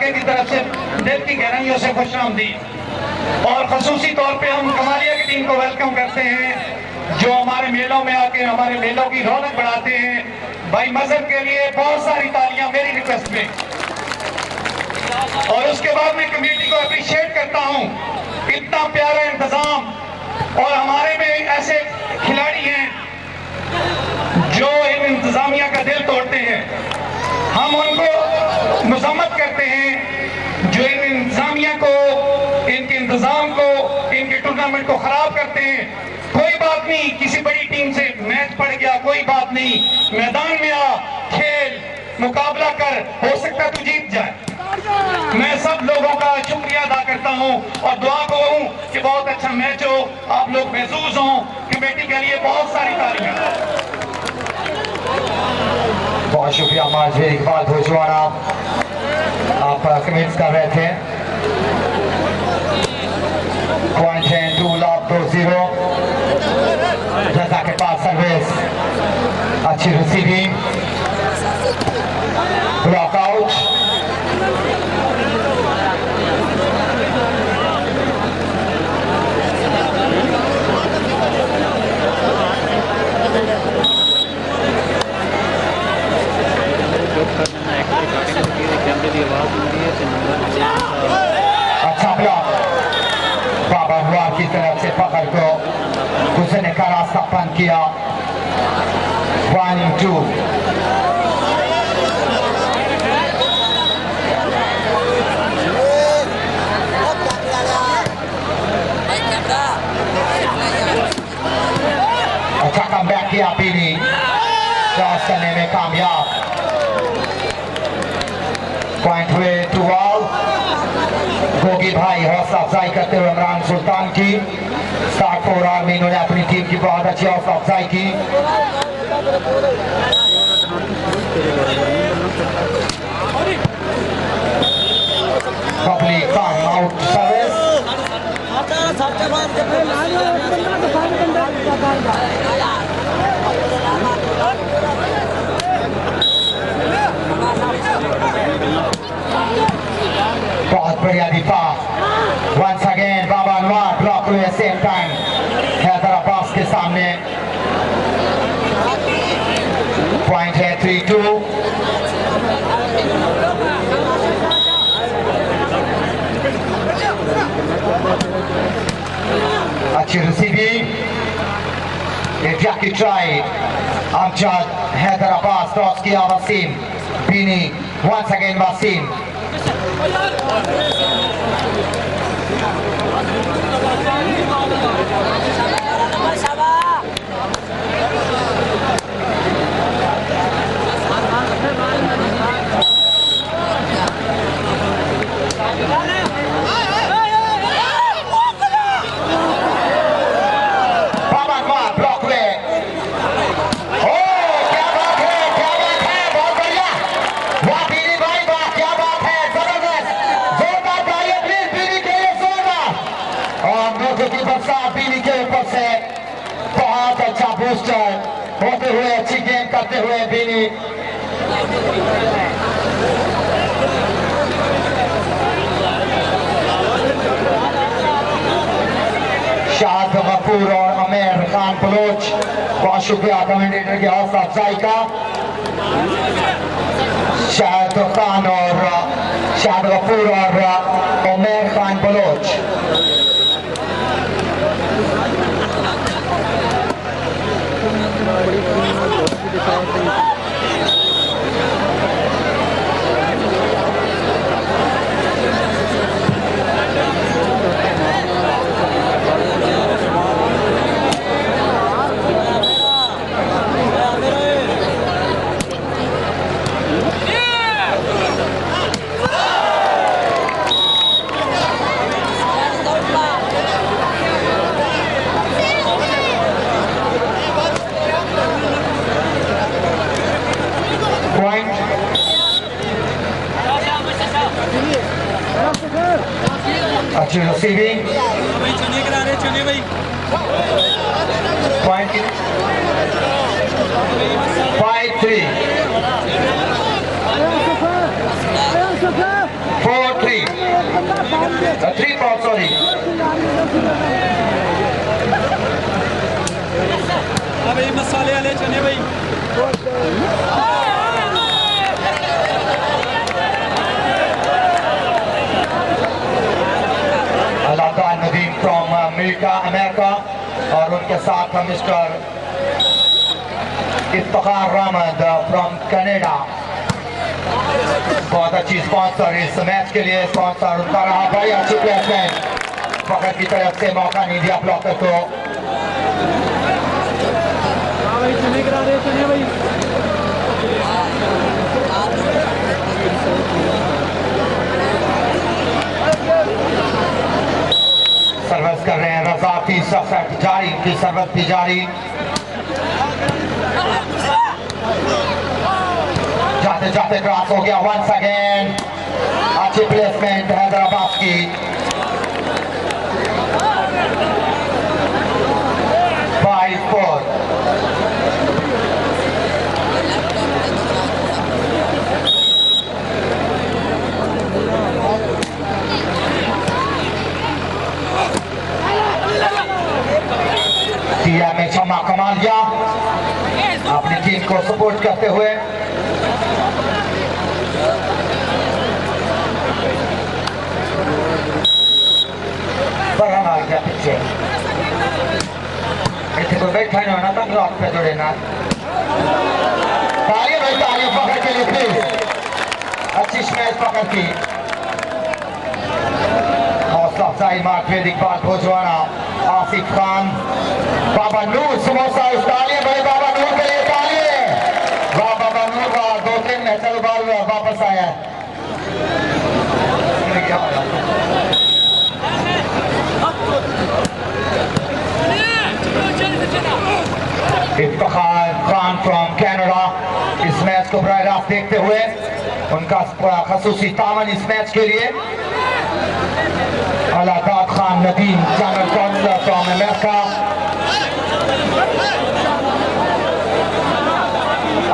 इलाके की तरफ से दिल की गहराइयों से खुशामदीद। और खसूसी तौर पे हम कमालिया की टीम को वेलकम करते हैं जो हमारे मेलों में आके हमारे मेलों की रौनक बढ़ाते हैं। भाई मजहब के लिए बहुत सारी तालियां मेरी रिक्वेस्ट में। और उसके बाद मैं कमेटी को अप्रिशिएट करता हूं, इतना प्यारा इंतजाम, और हमारे में ऐसे खिलाड़ी हैं जो इन इंतजामिया का दिल तोड़ते हैं। हम उनको मजम्मत करते हैं जो इन इंतजामिया को, इनके इंतजाम को, इनके टूर्नामेंट को खराब करते हैं। कोई बात नहीं, किसी बड़ी टीम से मैच पड़ गया, कोई बात नहीं, मैदान में आ, खेल, मुकाबला कर, हो सकता तू जीत जाए। मैं सब लोगों का शुक्रिया अदा करता हूं और दुआ को हूं कि बहुत अच्छा मैच हो, आप लोग महसूस हों। कमेटी के लिए बहुत सारी तालियां। बहुत शुक्रिया माजी इकबाल भोजवाना, आप कमेंट्स कर रहे थे। पॉइंट है 2-0। रजा के पास सर्विस, अच्छी रिसीविंग, ब्लॉक आउट। अच्छा ब्लॉक बाबा हुआ की तरफ से पकड़ को गुजरने का रास्ता बंद किया। 1-2। अच्छा कम बैक किया पीनी, क्रॉस करने में कामयाब। पॉइंट हुए 2-all। गोगी भाई हौसला अफजाई करते हुए इमरान सुल्तान की स्टार्ट 4 आवर में इन्होंने अपनी टीम की बहुत अच्छी हौसला अफजाई की। Public time out service. बहुत बढ़िया दिफा। वंस अगेन बाबा अनवर ब्लॉक हुए सेम टाइम हैदर अब्बास के सामने। पॉइंट है 3-2। अच्छी रिसीविंग, इंडिया की ट्राई। अमजद, हैदर अब्बास, क्रॉस किया वसीम, बीनी, वंस अगेन वसीम। होते हुए अच्छी गेम करते हुए बीनी। शाद गफूर और अमीर खान बलोच, बहुत शुक्रिया कमेंटेटर की हौसला अफजाई का। शाद खान और शाद गफूर और अमीर खान बलोच। अच्छी रिसीविंग, पॉइंट 5-3, 4 3 point, sorry. भाई मसाले वाले चने भाई अलादान नदीम फ्रॉम अमेरिका और उनके साथ मिस्टर इफ्तिखार रहमद फ्रॉम कनाडा। बहुत अच्छी स्पॉन्सर इस मैच के लिए स्पॉन्सर उनका रहा भाई। अच्छी प्लेसमेंट फखर की तरफ से मौका नहीं दिया ब्लॉकर को। चने करा रहे चने भाई सर्विस कर रहे हैं रजा की सर्विस जारी, की सर्विस भी जारी। जाते जाते क्रॉस हो गया वंस अगेन। अच्छी प्लेसमेंट हैदराबाद की। फाइव फोर दिया में क्षमा कमा लिया अपनी टीम को सपोर्ट करते हुए। बरहन आ गया पीछे। इतने कोई बैठा नहीं होना था ब्लॉक पे जोड़े ना। तालियां भाई तालियां पकड़ के लिए प्लीज। अच्छी स्मैश पकड़ की। हौसला अफजाई मार्कवेद इकबाल भोजवाना आसिफ खान बाबा नूर समोसा तालियां भाई बाबा नूर के लिए तालियां। वाह बाबा नूर वाह 2-3 मैच बाद वापस आया। इफ्तिखार खान फ्रॉम कनाडा इस मैच को बराह रास्त देखते हुए उनका खसूसी तावन इस मैच के लिए। Aladad Khan Nadeem general councillor from America.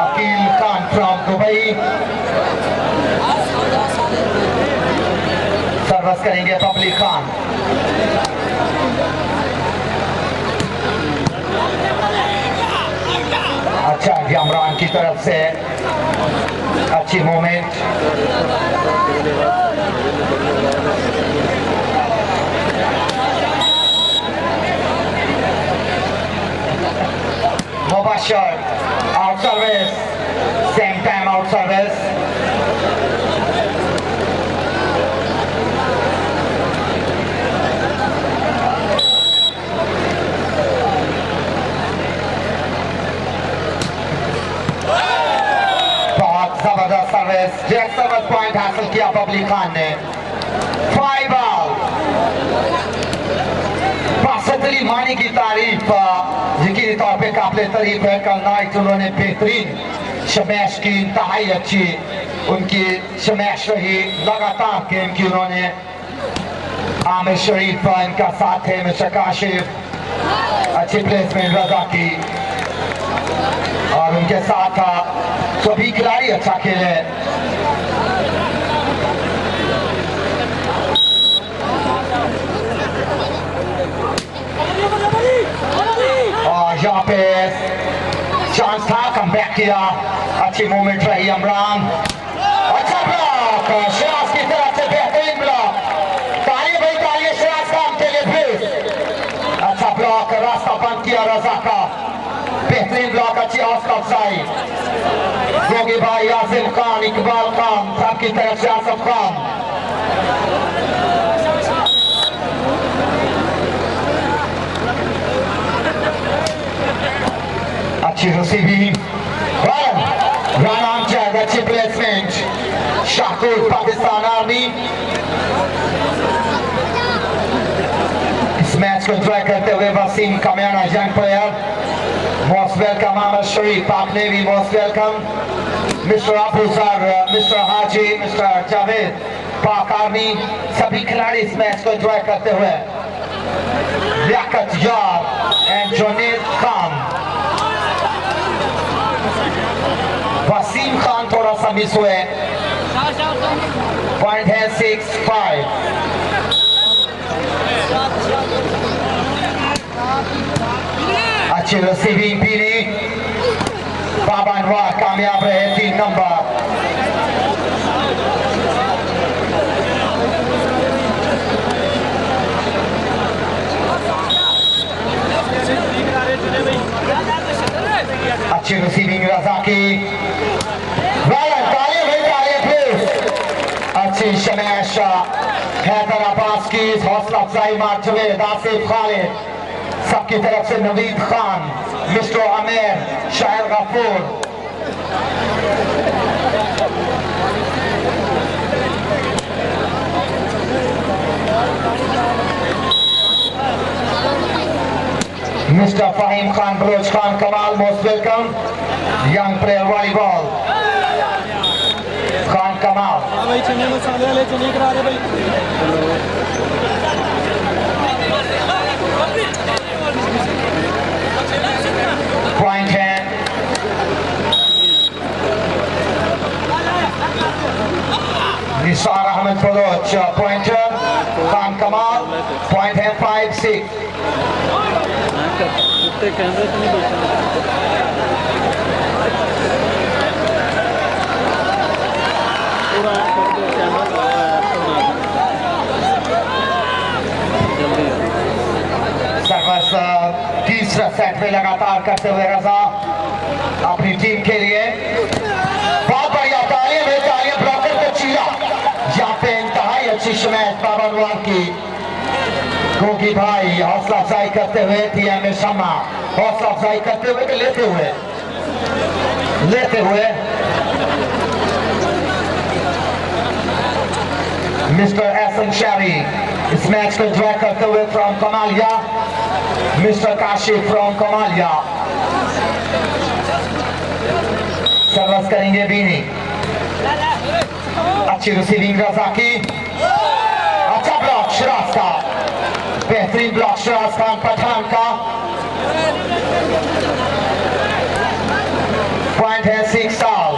Akeel Khan from Dubai service करेंगे पब्लिक खान। अच्छा इमरान की तरफ से अच्छी movement. Mubashar out service, same time out service. जबरदस्त सर्विस डायरेक्ट सर्विस पॉइंट हासिल किया पब्लिक खान ने। 5 बॉल। बासतली मानी की तारीफ यकीनी तौर पे काबिल तारीफ है। कल नाइट उन्होंने बेहतरीन शमैश की इंतहाई अच्छी उनकी शमैश रही लगातार गेम की। उन्होंने आमिर शरीफ इनका साथ है मिस्टर काशिफ अच्छी प्लेसमेंट रजा की और उनके साथ सभी खिलाड़ी अच्छा खेले। और यहाँ पे चांस था कम बैक किया। अच्छी मूवमेंट रही इमरान। अच्छा ब्लॉक शेराज की तरफ से बेहतरीन ब्लॉक। तालियां भाई तालियां शेराज खान के लिए प्लीज। अच्छा ब्लॉक रास्ता बंद किया रजा का। बेहतरीन ब्लॉक अच्छी हौसला अफजाई। जोगी भाई आसिफ खान इकबाल खान सबकी तरफ से आसिफ खान। अच्छी रिसीविंग अच्छी प्लेसमेंट शाहपुर पाकिस्तान आर्मी। इस मैच को एंजॉय करते हुए Waseem Kamyana young player most welcome. Ahmed Sharif Pak navy most welcome. Mister Abbas mister Haji mister Javed Pak army सभी खिलाड़ी इस मैच को एंजॉय करते हुए। लियाकत यार एंड जुनेद खान। वसीम खान थोड़ा सा मिस हुए। पॉइंट है 6-5। अच्छी रिसीविंग पीनी बाबा अनवार कामयाब रहे 3 नंबर। अच्छी रिसीविंग रजा की अच्छी शमैश हैदर अब्बास की हौसला अफजाई मार जवेद आसिफ खालिद सबकी तरफ से नवीद खान मिस्टर आमिर शायर Ghafoor mister Faheem Khan Bloch Khan Kamal most welcome young player volleyball Khan Kamal भाई चने मसाले वाले चने करा रहे भाई पॉइंट है Nisar Ahmad Bloch pointer Khan Kamal point है 5-6 कैमरे से नहीं सर्वस तीसरा सेट में लगातार करते हुए रजा अपनी टीम के लिए बहुत बढ़िया तालियां ब्लॉकर को चीरा यहाँ पे इंतहाई अच्छी शमैश बाबा अनवार की गोगी भाई हौसला अफजाई करते हुए टीएम में शमा हौसला अफजाई करते हुए कि लेते हुए मिस्टर एहसन शारी इस मैच को ड्रॉ करते हुए from Kamalia mister Kashif from Kamalia service करेंगे बीनी अच्छी रिसीविंग रजा की अच्छा ब्लॉक शराज का बेहतरीन ब्लॉक शराज खान पठान का पॉइंट है 6 साल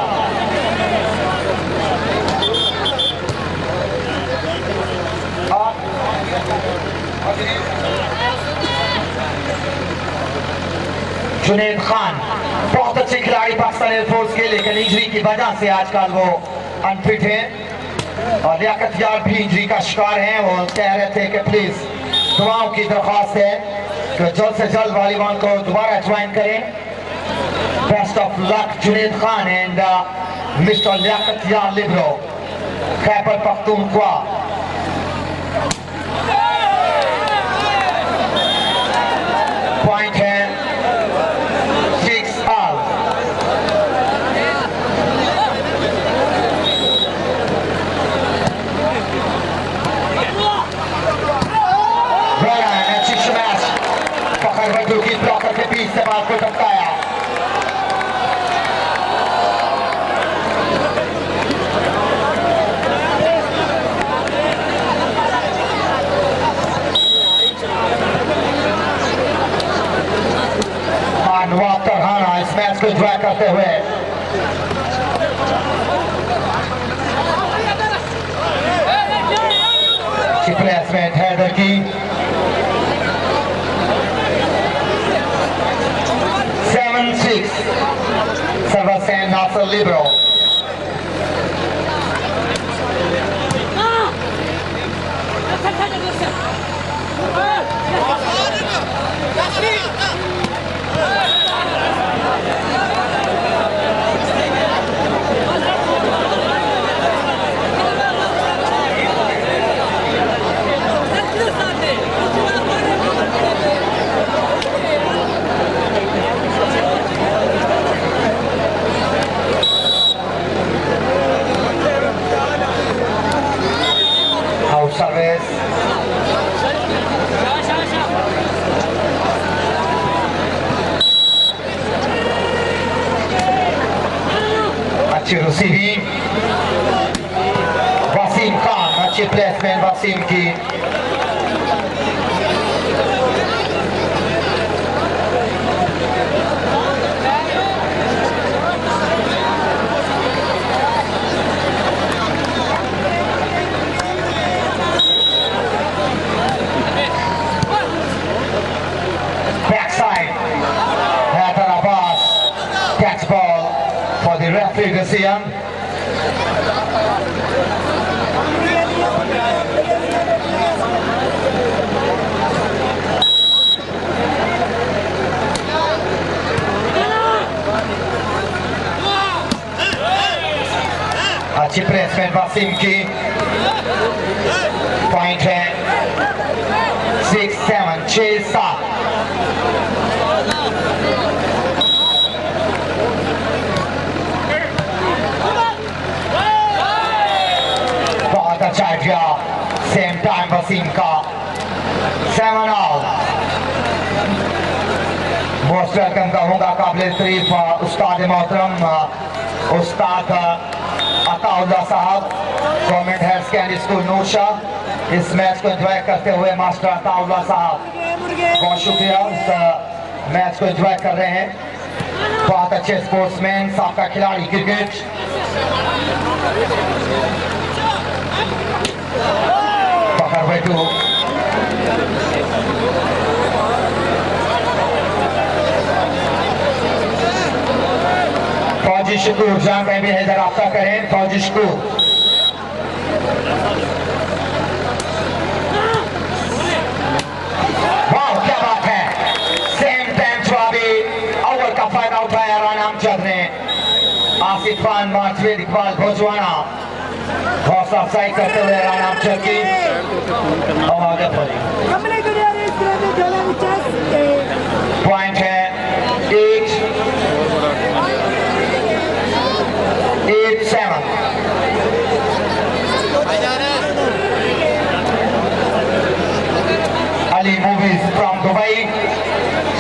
जुनेद खान बहुत अच्छे खिलाड़ी पाकिस्तान एयरफोर्स के लेकिन इंजरी की वजह से आजकल वो अनफिट हैं और लियाकत यार भी इंजरी का शिकार हैं। वो कह रहे थे कि प्लीज दुआओं की दरख्वास्त है कि जल्द से जल्द वॉलीबॉल को दोबारा ज्वाइन करें। Best of luck Juned Khan and mister Liaquat यार लिब्रो खैबर पख्तूनख्वा पॉइंट है 6 all अच्छी स्मैश फखर वड्डू की ब्लॉकर के बीच से बाल को टपकाया इस मैच को ड्रॉ करते हुए प्लेसमेंट हैदर की सर्विस एंड नासिर लिब्रो सर्विस अच्छी रिसीविंग वसीम खान अच्छी प्लेसमेंट वसीम की back side catch ball for the referee decision. अच्छी प्लेसमेंट वसीम की, पॉइंट है 6-7 6-7। बहुत अच्छा आइडिया, सेम टाइम वसीम का 7 आउट। मोस्ट वेलकम कहूँगा काबिल तारीफ उस्ताद मोहतरम उस्ताद अताउल्लाह साहब, गवर्नमेंट हायर सेकेंडरी स्कूल नूशा। इस मैच को एंजॉय करते हुए मास्टर अताउल्लाह साहब, बहुत शुक्रिया, इस मैच को एंजॉय कर रहे हैं। बहुत अच्छे स्पोर्ट्समैन, साबका खिलाड़ी क्रिकेट। पकड़ बैठू, फौजी शकूर, जहां कहीं भी हैदर आपका करें, फौजी शकूर। वाह क्या बात है, सेम टाइम जवाबी अव्वल का फायदा उठाया राना अमजद ने। आसिफ खान मार्चवेद इकबाल भोजवाना हौसला अफजाई करते हुए राना अमजद की आगे बढ़ी। पॉइंट है 8-7। Ali movies from Dubai,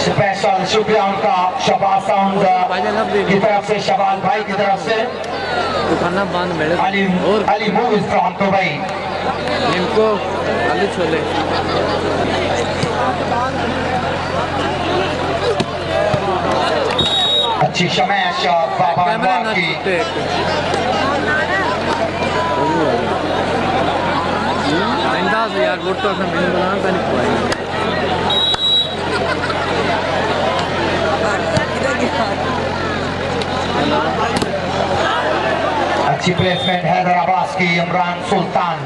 special शुक्रिया उनका शबाज साउंड की तरफ से, शबाज भाई की तरफ से। अली मूवीज फ्रॉम दुबई, इनको आलू छोले। अच्छी शमैश बाबा अनवार की। यार वोट तो अपना मेनू बनाना था नहीं। अच्छी प्लेसमेंट हैदर अब्बास की। इमरान सुल्तान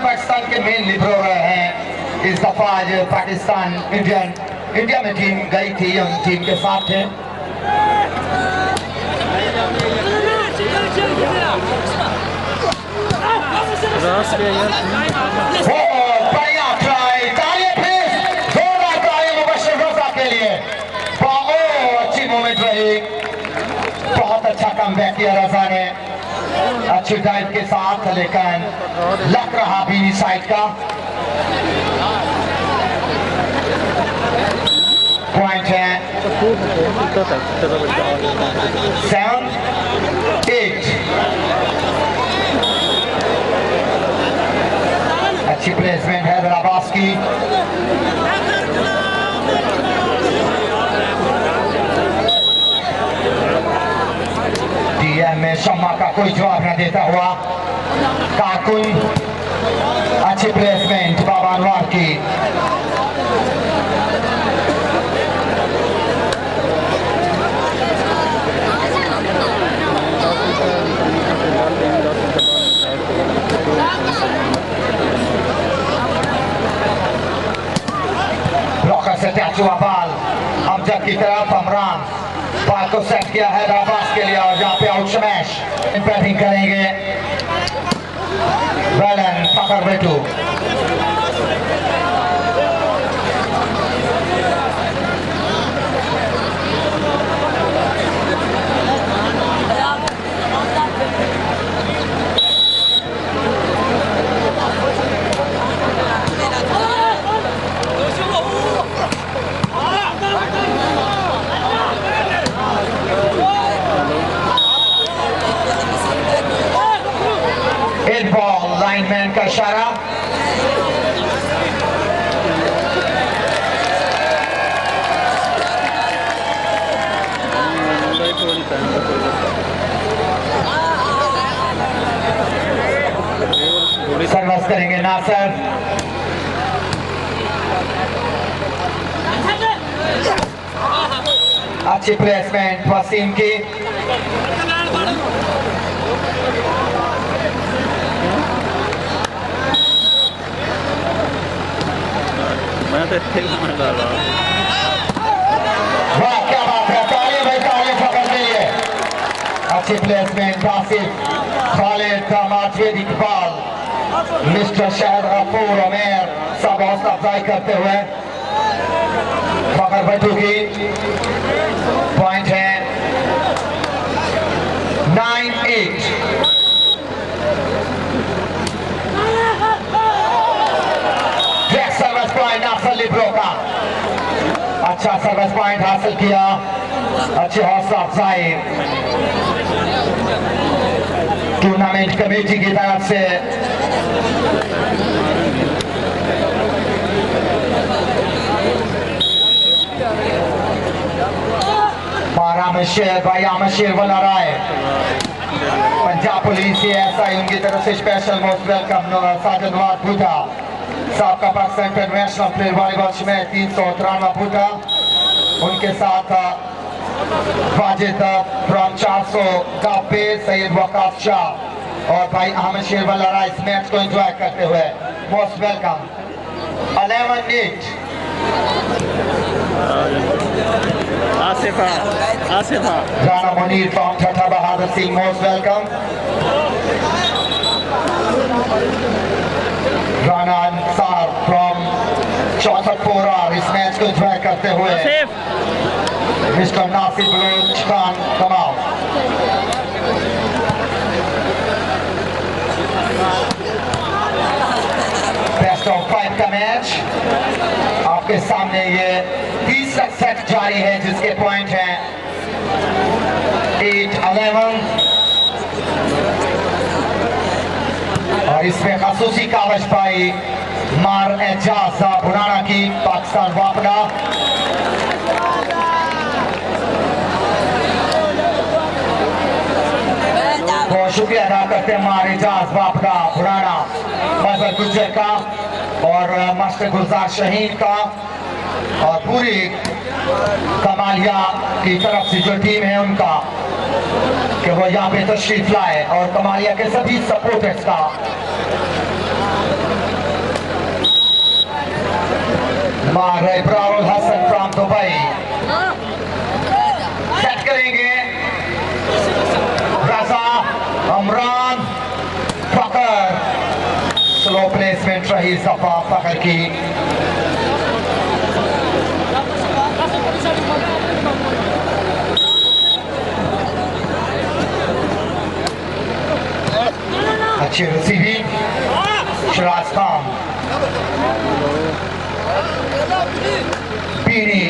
पाकिस्तान के मेन लिबरो रहे हैं। इस दफा आज पाकिस्तान इंडिया में टीम गई थी, हम टीम के साथ थे। बढ़िया ट्राई, तालियां प्लीज, जोरदार तालियां मुबशर रजा के लिए। बहुत अच्छी मोमेंट रही, बहुत अच्छा कमबैक किया रजा ने अच्छी डाइव के साथ, लेकिन लग रहा भी साइड का। पॉइंट है 7-8। अच्छी प्लेसमेंट है अब्बास की। डीएम में शम्मा का कोई जवाब न देता हुआ कारकुन। अच्छी प्लेसमेंट बाबा अनवार की। ब्लॉकर से त्याग हुआ बाल अमजद की तरफ। अमरान बाल को सेट किया है अब्बास के लिए, और जहाँ पे आउट स्मैश बैटिंग करेंगे बैलन पकड़ बैठू। बॉल लाइनमैन का इशारा। सर्विस करेंगे नासिर। अच्छी प्लेसमेंट वसीम की। मैं तो इतने में डाला। वाह क्या बात है, ताली भाई ताली फकर के लिए। अच्छी प्लेसमेंट आसिफ खालिद माजवेद इकबाल मिस्टर शहर गफूर उमेर सब हौसला अफजाई करते हुए फकर भट्टू की पॉइंट है 9-8। सर्विस पॉइंट हासिल लिब्रो का, अच्छा सर्विस पॉइंट हासिल किया, अच्छी हौसला अफजाई टूर्नामेंट कमेटी की तरफ से। भाई आमशेर वाला राय पंजाब पुलिस CSI उनकी तरफ से स्पेशल मोस्ट वेलकम साजन नवाज भूटा साबका पाकिस्तान इंटरनेशनल प्लेयर वॉलीबॉल में 393 भूटा, उनके साथ वाजिद फ्रॉम 400 गापे सैयद वकाफ शाह और भाई अहमद शेर वाला राय इस मैच को एंजॉय करते हुए most welcome 11-8। Asifa Rana Munir from Thatta Bahadur Singh most welcome. Rana Ansar from Chauthapura इस मैच को एंजॉय करते हुए mister Nasir Bloch Khan Kamal. Best of 5 का मैच आपके सामने, ये तीसरा सेट जारी है जिसके पॉइंट हैं 8-11 और इसमें खसूसी कावश भाई मार एजाज बुराना की पाकिस्तान वापड़ा। बहुत शुक्रिया अदा करते हैं मार एजाज वापड़ा बुराना मजहर गुजर का और मास्टर गुलजार शहीद का और पूरी कमालिया की तरफ से जो टीम है उनका कि वो यहाँ पे तशरीफ लाए और कमालिया के सभी सपोर्टर्स का। मार Ibrahim Hasan from Dubai set करेंगे रजा अमरान फकर, स्लो प्लेसमेंट रही सफा फकर की। अच्छी रिसीविंग शराज खान पीनी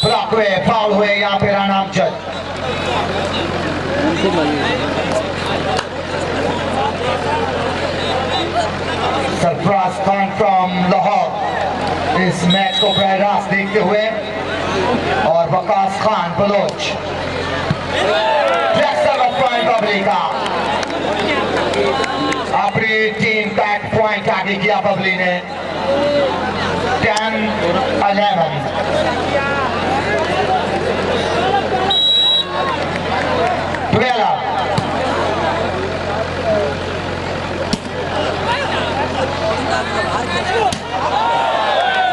ब्लॉक हुए फाउल हुए यहाँ पे राना अमजद। सरफराज खान फ्रॉम लाहौर इस मैच को बराह रास्त देखते हुए और वकास खान बलोच का अपनी टीम का एक पॉइंट आगे किया बबली ने 10-11।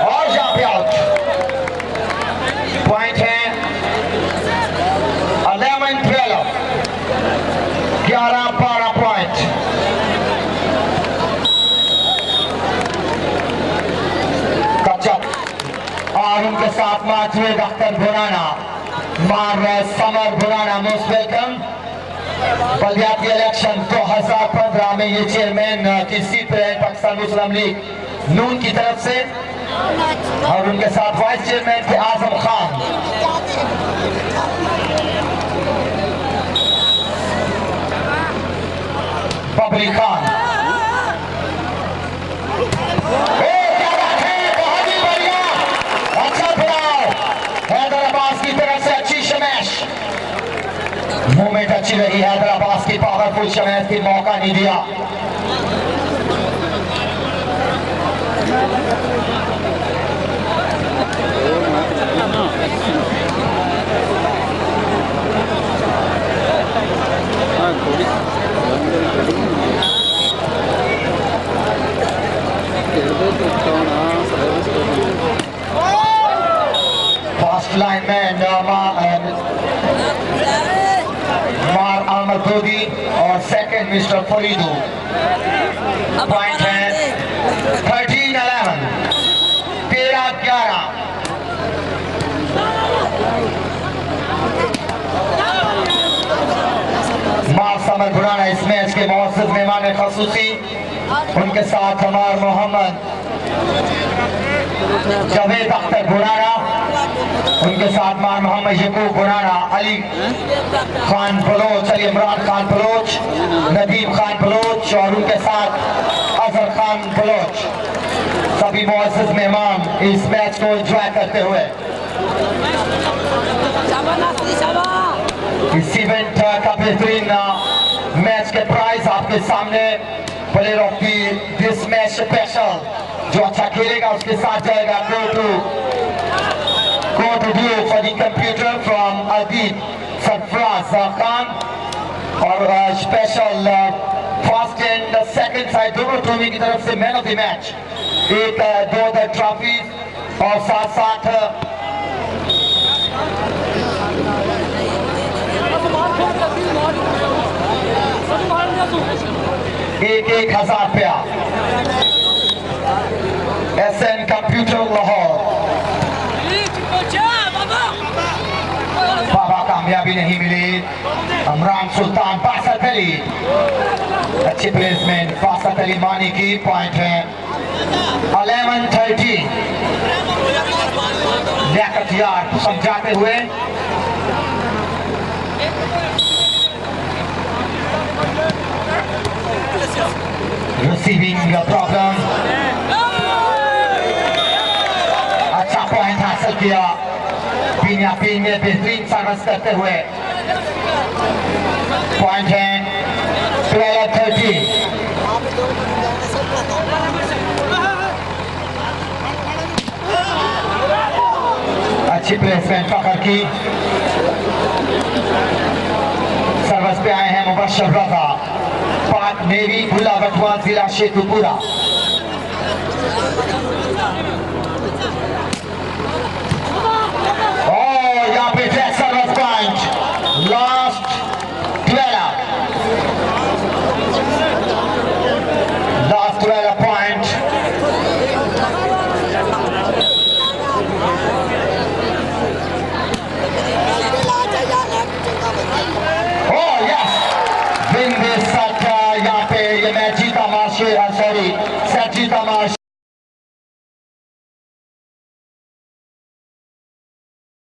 और यहाँ पे आउट पॉइंट है 11-12, 11-12 पॉइंट। और उनके साथ माजवेद अख्तर बुराना मार समर बुराना मोस्ट वेलकम। बलदियाती इलेक्शन 2015 में ये चेयरमैन की सीट पे है पाकिस्तान मुस्लिम लीग नून की तरफ से और उनके साथ वाइस चेयरमैन थे आजम खान। बबली खान हैदर अब्बास की तरफ से अच्छी शमैश मूवमेंट अच्छी रही। हैदर अब्बास की पावरफुल शमैश की मौका नहीं दिया। first lineman Mar Ahmed और second Mr. Faridu. Point है 13-11, 13-11. मार समर बुराना इस मैच के मौसम मेहमान खसूसी, उनके साथ हमार मोहम्मद जावेद अख्तर बुराना, उनके साथ मार मोहम्मद यकूब बुराना, अली खान बलोच, अली इमरान खान बलोच, नदीम खान बलोच और उनके साथ अजहर खान बलोच, सभी मुअज़्ज़ज़ मेहमान इस मैच को एंजॉय करते हुए इस इवेंट का बेहतरीन मैच के प्राइज आपके सामने। Player of this match special, जो अच्छा खेलेगा उसके साथ जाएगा go to do for the computer from Adrees Sarfraz Khan, और special first and second side दोनों टीम की तरफ से मैन ऑफ द मैच, एक दो ट्रॉफी और साथ साथ ₹1,000 SN कंप्यूटर लाहौर। बाबा कामयाबी नहीं मिली, इमरान सुल्तान बासत अली, अच्छी प्लेसमेंट बासत अली मानी की। पॉइंट है 11-13, लियाकत यार समझाते हुए रिसीविंग प्रॉब्लम, अच्छा पॉइंट हासिल किया बिन्यामिन ने बेहतरीन सर्विस करते हुए। पॉइंट है 12-13, अच्छी प्लेसमेंट पकड़ की। सर्विस पे आए हैं मुबशर रजा, पाक नेवी, भुला बटवा, जिला शेखुपुरा।